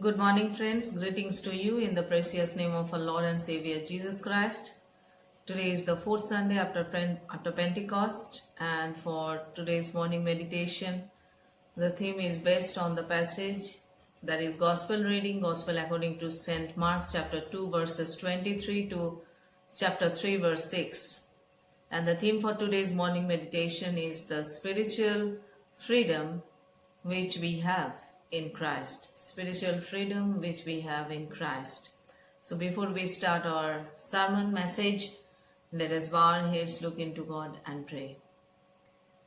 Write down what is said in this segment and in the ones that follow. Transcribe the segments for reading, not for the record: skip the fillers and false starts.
Good morning, friends. Greetings to you in the precious name of our Lord and Savior Jesus Christ. Today is the fourth Sunday after Pentecost, and for today's morning meditation, the theme is based on the passage that is Gospel reading, Gospel according to St. Mark chapter 2 verses 23 to chapter 3 verse 6. And the theme for today's morning meditation is the spiritual freedom which we have in Christ. Spiritual freedom which we have in Christ. So before we start our sermon message, let us bow our heads, look into God and pray.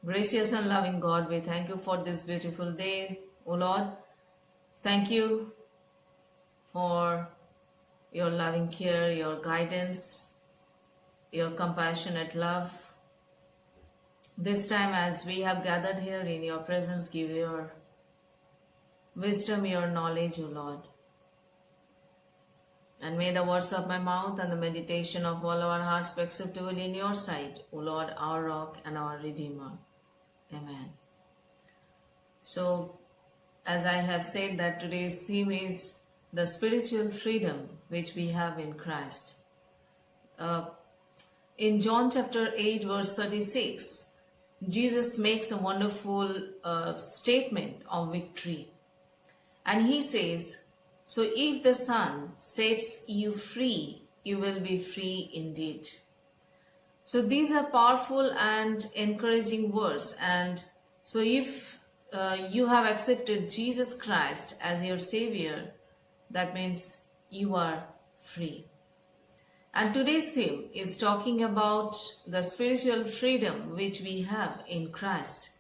Gracious and loving God, we thank you for this beautiful day, O Lord. Thank you for your loving care, your guidance, your compassionate love. This time as we have gathered here in your presence, give your wisdom, your knowledge, O Lord. And may the words of my mouth and the meditation of all our hearts be acceptable in your sight, O Lord, our rock and our Redeemer. Amen. So, as I have said that today's theme is the spiritual freedom which we have in Christ. In John chapter 8 verse 36, Jesus makes a wonderful statement of victory. And he says, so if the Son sets you free, you will be free indeed. So these are powerful and encouraging words. And so if you have accepted Jesus Christ as your Savior, that means you are free. And today's theme is talking about the spiritual freedom which we have in Christ.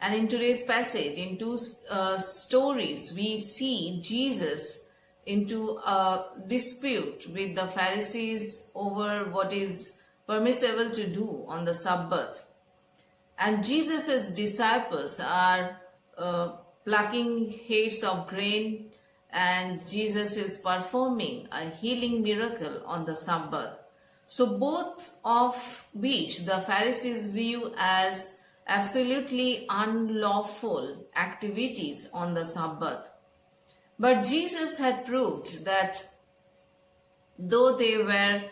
And in today's passage, in two stories, we see Jesus into a dispute with the Pharisees over what is permissible to do on the Sabbath. And Jesus' disciples are plucking heads of grain, and Jesus is performing a healing miracle on the Sabbath. So both of which the Pharisees view as absolutely unlawful activities on the Sabbath. But Jesus had proved that though they were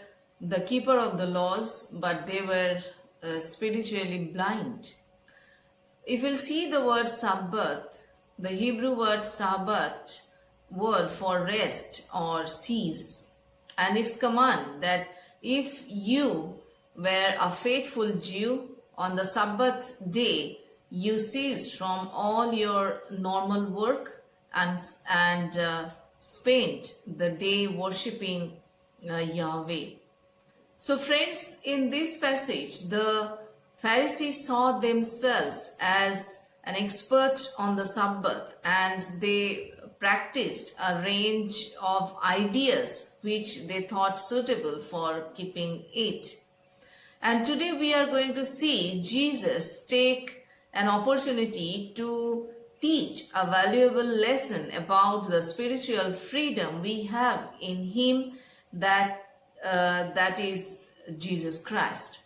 the keeper of the laws, but they were spiritually blind. If you'll see the word Sabbath, the Hebrew word Sabbath, word for rest or cease, and its command that if you were a faithful Jew, on the Sabbath day, you ceased from all your normal work and spent the day worshipping Yahweh. So friends, in this passage, the Pharisees saw themselves as an expert on the Sabbath, and they practiced a range of ideas which they thought suitable for keeping it. And today we are going to see Jesus take an opportunity to teach a valuable lesson about the spiritual freedom we have in Him, that is Jesus Christ.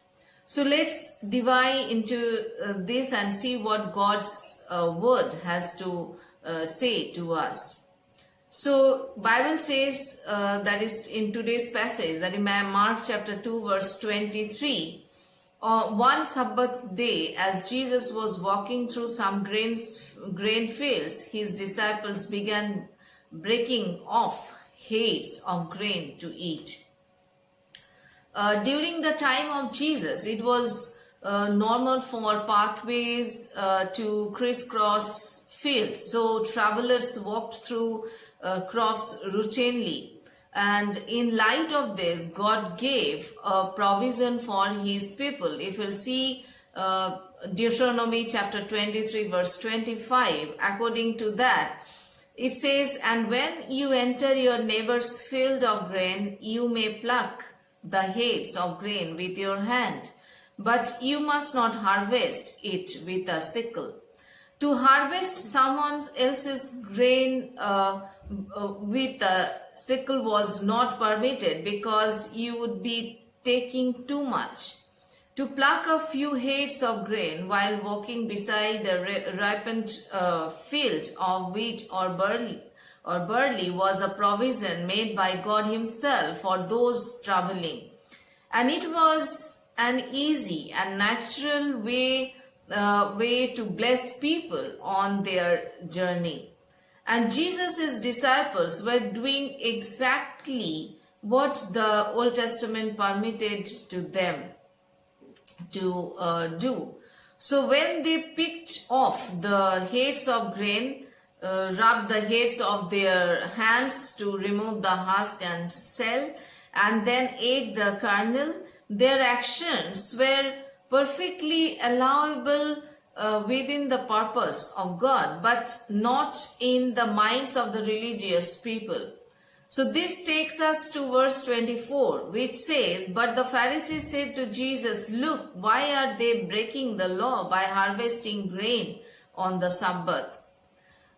So let's dive into this and see what God's word has to say to us. So Bible says that is in today's passage, that in Mark chapter 2 verse 23, one Sabbath day as Jesus was walking through some grain fields, his disciples began breaking off heads of grain to eat. During the time of Jesus, it was normal for pathways to crisscross fields. So travelers walked through crops routinely, and in light of this, God gave a provision for his people. If you'll see Deuteronomy chapter 23 verse 25, according to that, it says, and when you enter your neighbor's field of grain, you may pluck the heads of grain with your hand, but you must not harvest it with a sickle. To harvest someone else's grain with a sickle was not permitted, because you would be taking too much. To pluck a few heads of grain while walking beside a ripened field of wheat or barley or barley was a provision made by God Himself for those traveling. And it was an easy and natural way to bless people on their journey. And Jesus' disciples were doing exactly what the Old Testament permitted to them to do. So when they picked off the heads of grain, rubbed the heads of their hands to remove the husk and shell, and then ate the kernel, their actions were perfectly allowable within the purpose of God, but not in the minds of the religious people. So this takes us to verse 24, which says, "But the Pharisees said to Jesus, 'Look, why are they breaking the law by harvesting grain on the Sabbath?'"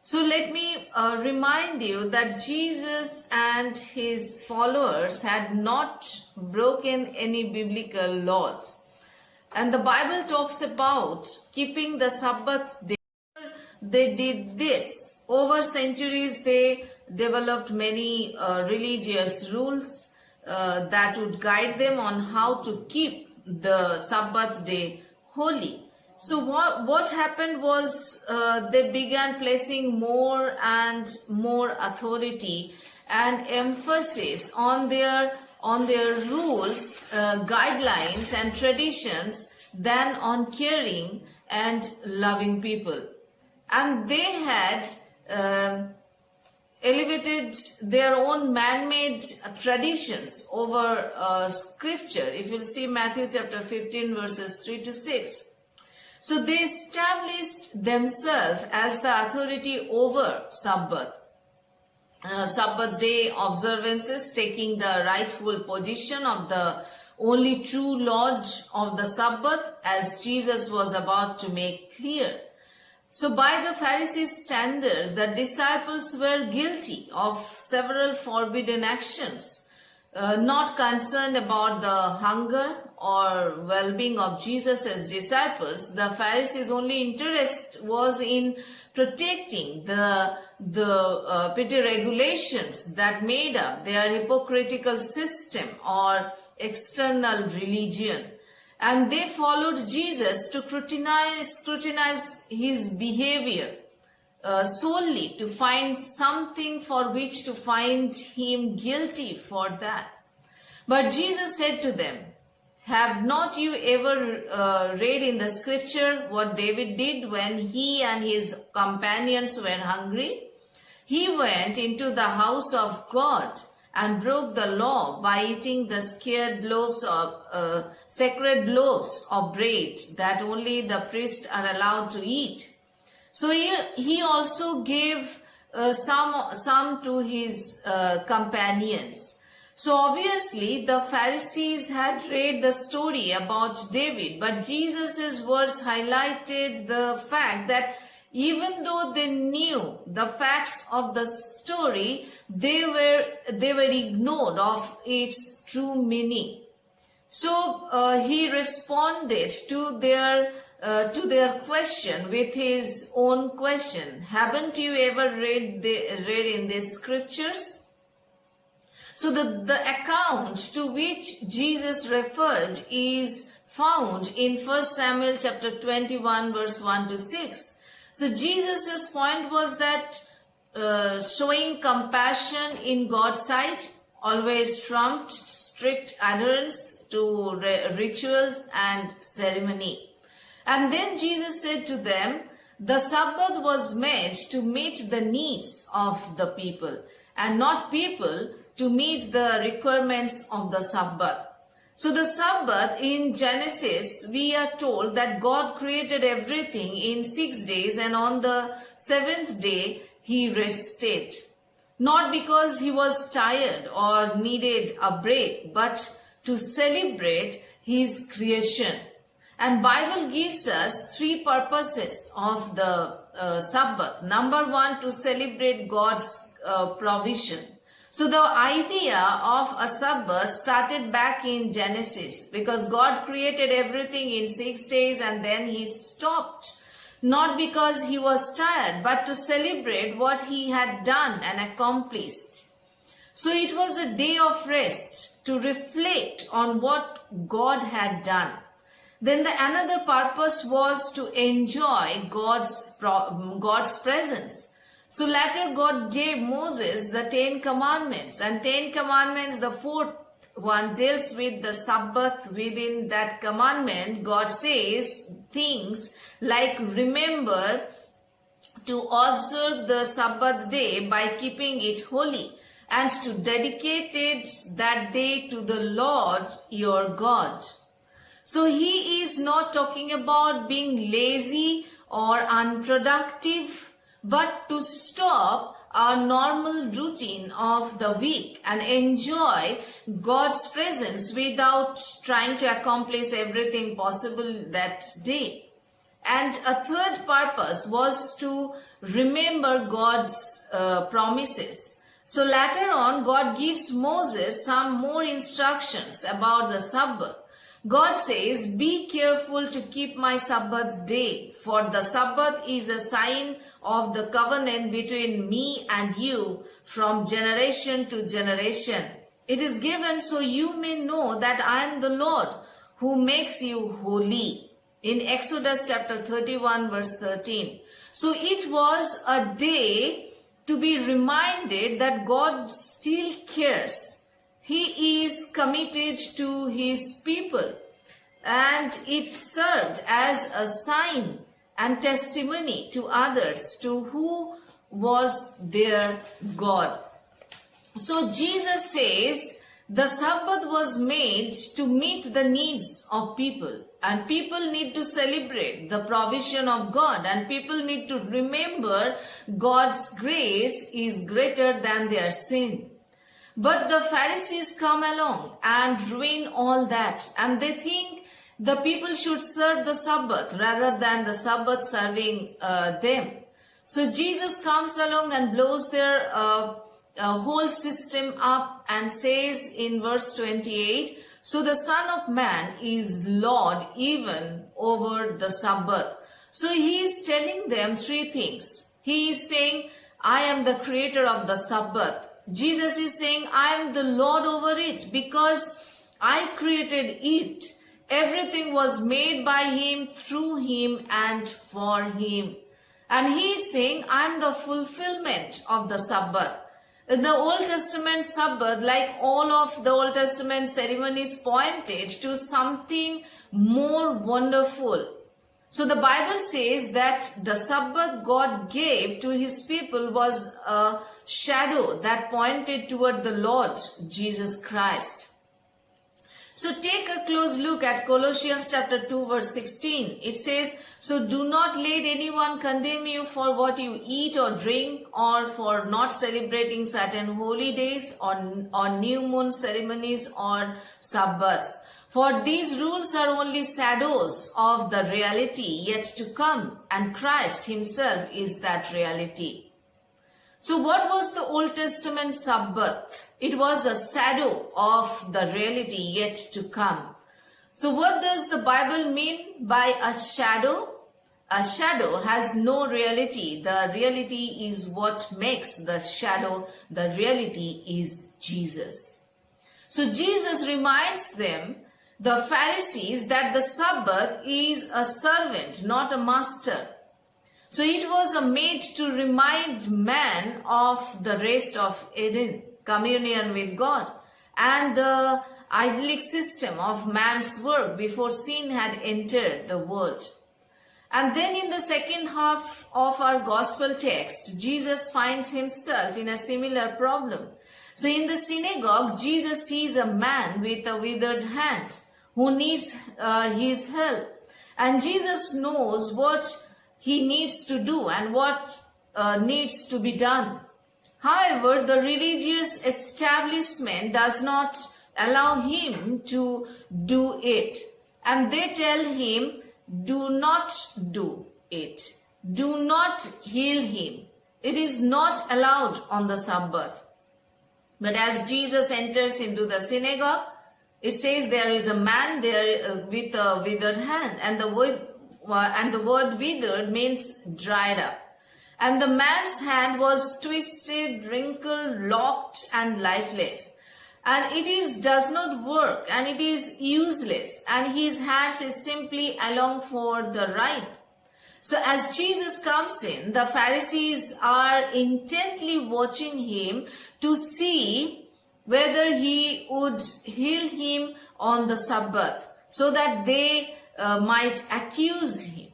So let me remind you that Jesus and his followers had not broken any biblical laws. And the Bible talks about keeping the Sabbath day. They did this. Over centuries, they developed many religious rules that would guide them on how to keep the Sabbath day holy. So what happened was they began placing more and more authority and emphasis on their rules, guidelines and traditions than on caring and loving people. And they had elevated their own man-made traditions over scripture. If you'll see Matthew chapter 15 verses 3 to 6. So they established themselves as the authority over Sabbath. Sabbath day observances taking the rightful position of the only true Lord of the Sabbath, as Jesus was about to make clear. So by the Pharisees' standards, the disciples were guilty of several forbidden actions, not concerned about the hunger or well-being of Jesus' disciples. The Pharisees' only interest was in protecting the petty regulations that made up their hypocritical system or external religion. And they followed Jesus to scrutinize his behavior solely to find something for which to find him guilty for that. But Jesus said to them, "Have not you ever read in the scripture what David did when he and his companions were hungry? He went into the house of God and broke the law by eating the sacred loaves of bread that only the priests are allowed to eat. So he also gave some to his companions." So obviously the Pharisees had read the story about David, but Jesus' words highlighted the fact that even though they knew the facts of the story, they were ignored of its true meaning. So he responded to their question with his own question. "Haven't you ever read in the scriptures?" So the account to which Jesus referred is found in 1 Samuel chapter 21 verse 1 to 6. So Jesus' point was that showing compassion in God's sight always trumped strict adherence to rituals and ceremony. And then Jesus said to them, the Sabbath was made to meet the needs of the people and not people to meet the requirements of the Sabbath. So the Sabbath in Genesis, we are told that God created everything in 6 days, and on the 7th day he rested. Not because he was tired or needed a break, but to celebrate his creation. And Bible gives us 3 purposes of the Sabbath. Number 1, to celebrate God's provision. So the idea of a Sabbath started back in Genesis, because God created everything in 6 days and then he stopped not because he was tired, but to celebrate what he had done and accomplished. So it was a day of rest to reflect on what God had done. Then another purpose was to enjoy God's presence. So later God gave Moses the 10 commandments, and 10 commandments, the fourth one deals with the Sabbath. Within that commandment, God says things like remember to observe the Sabbath day by keeping it holy, and to dedicate it that day to the Lord your God. So he is not talking about being lazy or unproductive, but to stop our normal routine of the week and enjoy God's presence without trying to accomplish everything possible that day. And a third purpose was to remember God's promises. So later on, God gives Moses some more instructions about the Sabbath. God says, be careful to keep my Sabbath day, for the Sabbath is a sign of the covenant between me and you from generation to generation. It is given so you may know that I am the Lord who makes you holy. In Exodus chapter 31 verse 13. So it was a day to be reminded that God still cares. He is committed to his people, and it served as a sign and testimony to others to who was their God. So Jesus says the Sabbath was made to meet the needs of people, and people need to celebrate the provision of God, and people need to remember God's grace is greater than their sin. But the Pharisees come along and ruin all that, and they think the people should serve the Sabbath rather than the Sabbath serving them. So Jesus comes along and blows their whole system up and says in verse 28, so the Son of Man is Lord even over the Sabbath. So he is telling them three things. He is saying, I am the creator of the Sabbath. Jesus is saying, I am the Lord over it because I created it. Everything was made by him, through him, and for him. And he is saying, I am the fulfillment of the Sabbath. In the Old Testament Sabbath, like all of the Old Testament ceremonies, pointed to something more wonderful. So the Bible says that the Sabbath God gave to his people was a shadow that pointed toward the Lord Jesus Christ. So take a close look at Colossians chapter 2 verse 16. It says, so do not let anyone condemn you for what you eat or drink, or for not celebrating certain holy days or new moon ceremonies or Sabbaths. For these rules are only shadows of the reality yet to come, and Christ himself is that reality. So what was the Old Testament Sabbath? It was a shadow of the reality yet to come. So what does the Bible mean by a shadow? A shadow has no reality. The reality is what makes the shadow. The reality is Jesus. So Jesus reminds them, the Pharisees, that the Sabbath is a servant, not a master. So it was made to remind man of the rest of Eden, communion with God, and the idyllic system of man's work before sin had entered the world. And then in the second half of our gospel text, Jesus finds himself in a similar problem. So in the synagogue, Jesus sees a man with a withered hand who needs his help. And Jesus knows what he needs to do and what needs to be done. However, the religious establishment does not allow him to do it. And they tell him, do not do it. Do not heal him. It is not allowed on the Sabbath. But as Jesus enters into the synagogue, it says there is a man there with a withered hand. And the and the word withered means dried up. And the man's hand was twisted, wrinkled, locked, and lifeless. And does not work, and it is useless, and his hands is simply along for the ride. So as Jesus comes in, the Pharisees are intently watching him to see whether he would heal him on the Sabbath, so that they might accuse him.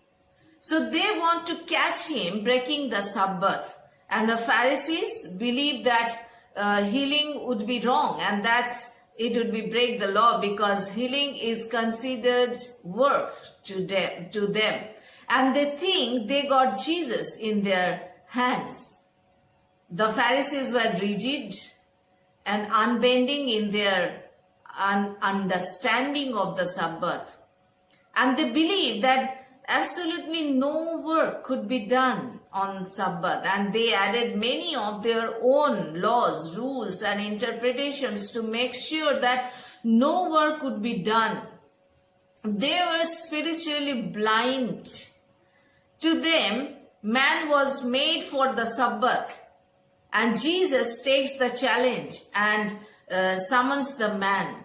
So they want to catch him breaking the Sabbath. And the Pharisees believe that healing would be wrong and that it would be break the law, because healing is considered work to them. And they think they got Jesus in their hands. The Pharisees were rigid and unbending in their understanding of the Sabbath. And they believed that absolutely no work could be done on Sabbath, and they added many of their own laws, rules, and interpretations to make sure that no work could be done. They were spiritually blind. To them, man was made for the Sabbath, and Jesus takes the challenge and summons the man.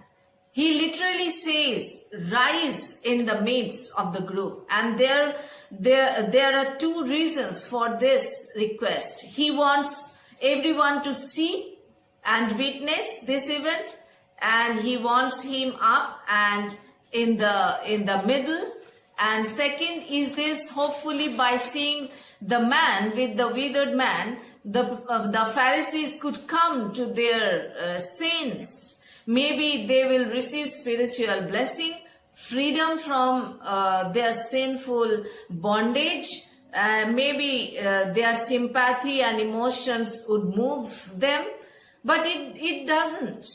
He literally says, rise in the midst of the group. And there are two reasons for this request. He wants everyone to see and witness this event, and he wants him up and in the middle. And second is this, hopefully by seeing the man with the withered man, the Pharisees could come to their sense. Maybe they will receive spiritual blessing, freedom from their sinful bondage. Maybe their sympathy and emotions would move them, but it doesn't.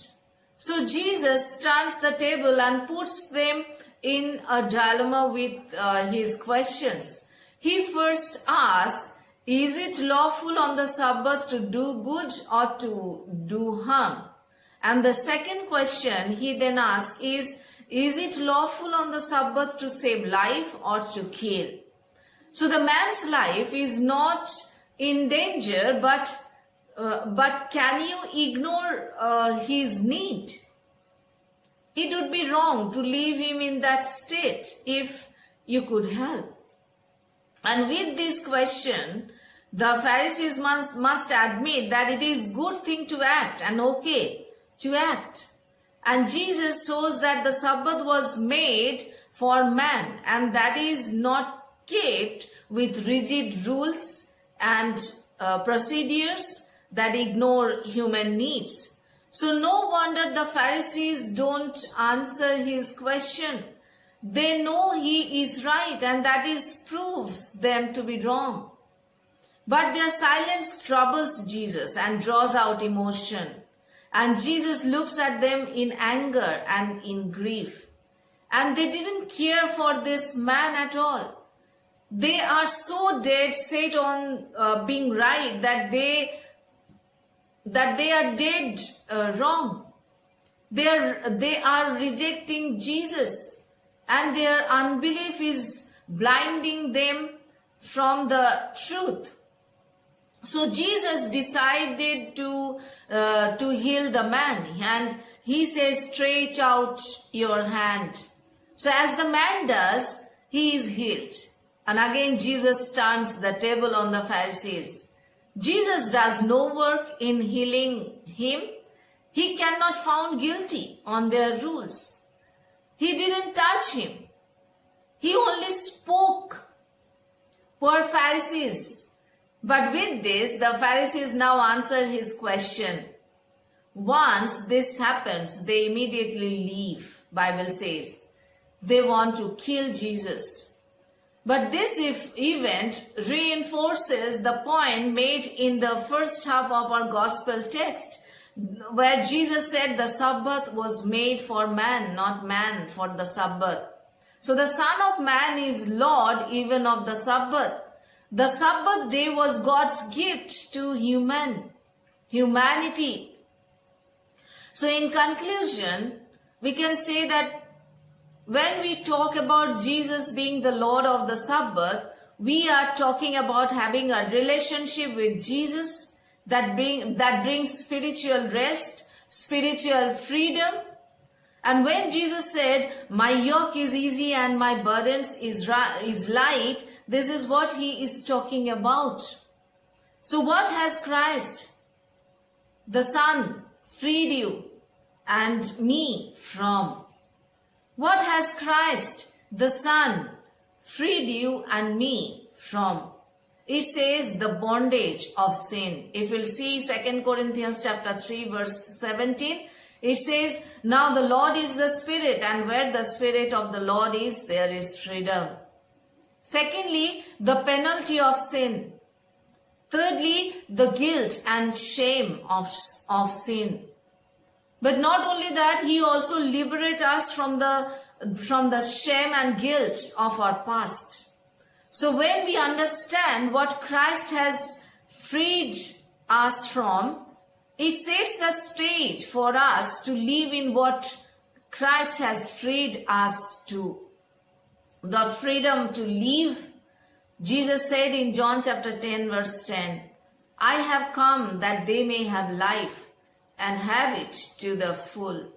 So Jesus turns the table and puts them in a dilemma with his questions. He first asks, is it lawful on the Sabbath to do good or to do harm? And the second question he then asks is it lawful on the Sabbath to save life or to kill? So the man's life is not in danger, but can you ignore his need? It would be wrong to leave him in that state if you could help. And with this question, the Pharisees must admit that it is good thing to act and okay to act. And Jesus shows that the Sabbath was made for man, and that is not kept with rigid rules and procedures that ignore human needs. So no wonder the Pharisees don't answer his question. They know he is right, and that proves them to be wrong. But their silence troubles Jesus and draws out emotion. And Jesus looks at them in anger and in grief. And they didn't care for this man at all. They are so dead set on being right that they are dead wrong. They are rejecting Jesus, and their unbelief is blinding them from the truth. So Jesus decided to heal the man, and he says, stretch out your hand. So as the man does, he is healed. And again Jesus turns the table on the Pharisees. Jesus does no work in healing him. He cannot found guilty on their rules. He didn't touch him. He only spoke. Poor Pharisees. But with this, the Pharisees now answer his question. Once this happens, they immediately leave, Bible says. They want to kill Jesus. But this event reinforces the point made in the first half of our gospel text, where Jesus said the Sabbath was made for man, not man for the Sabbath. So the Son of Man is Lord even of the Sabbath. The Sabbath day was God's gift to humanity. So in conclusion, we can say that when we talk about Jesus being the Lord of the Sabbath, we are talking about having a relationship with Jesus that brings spiritual rest, spiritual freedom. And when Jesus said, "My yoke is easy and my burdens is light," this is what he is talking about. So what has Christ, the Son, freed you and me from? What has Christ, the Son, freed you and me from? It says the bondage of sin. If you'll see 2 Corinthians chapter 3 verse 17, it says, "Now the Lord is the Spirit, and where the Spirit of the Lord is, there is freedom." Secondly, the penalty of sin. Thirdly, the guilt and shame of sin. But not only that, he also liberates us from the shame and guilt of our past. So when we understand what Christ has freed us from, it sets the stage for us to live in what Christ has freed us to. The freedom to live. Jesus said in John chapter 10 verse 10, "I have come that they may have life and have it to the full."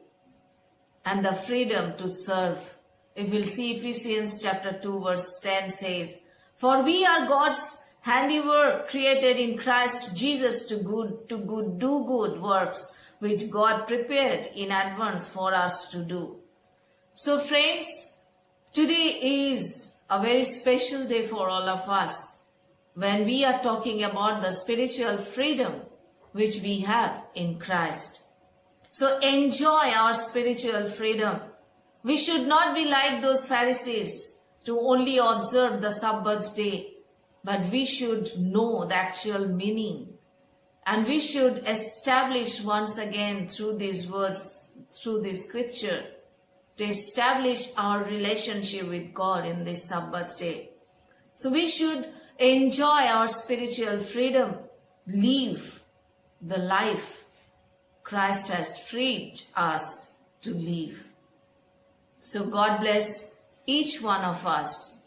And the freedom to serve. If we'll see Ephesians chapter 2 verse 10 says, "For we are God's handiwork, created in Christ Jesus to do good works, which God prepared in advance for us to do." So friends, today is a very special day for all of us when we are talking about the spiritual freedom which we have in Christ. So enjoy our spiritual freedom. We should not be like those Pharisees to only observe the Sabbath day, but we should know the actual meaning. And we should establish once again through these words, through this scripture, to establish our relationship with God in this Sabbath day. So we should enjoy our spiritual freedom, live the life Christ has freed us to live. So God bless each one of us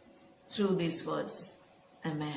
through these words. Amen.